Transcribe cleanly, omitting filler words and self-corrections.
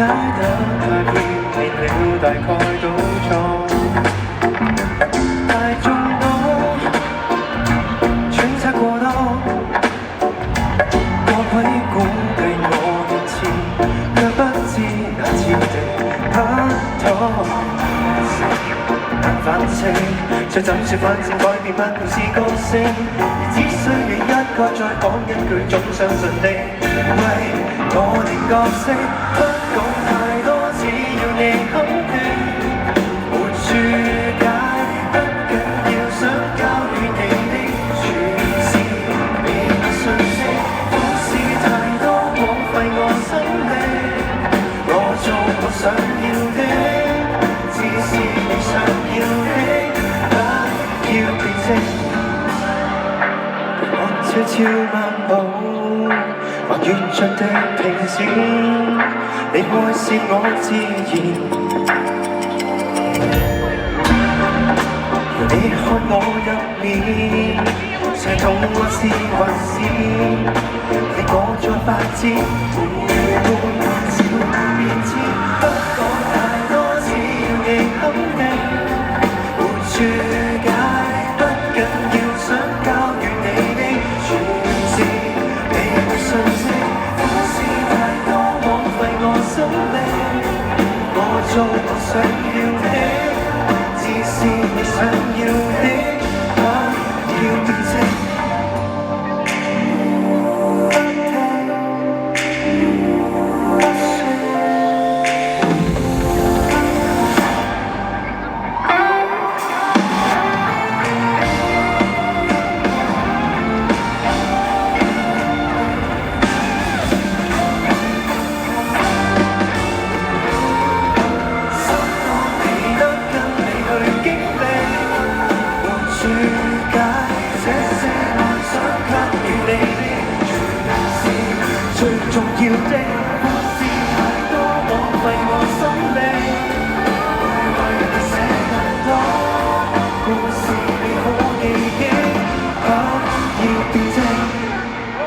得太片面了，大概都錯。大眾都揣測過多，各位估計我熱切，卻不知那次的拍拖。難反省，再怎說反正改變不了是個性，只需要一個再講一句總相信的。喂，我連角色不講太多，只要你肯聽，沒處解不緊要，想交予你的全是你的訊息，故事太多枉費我生命，我做我想要的，只是你想要的，不要變質。我悄悄漫步，還沿着地平線，離開是我自然。你看我入面，常同我是還是，你我在發展。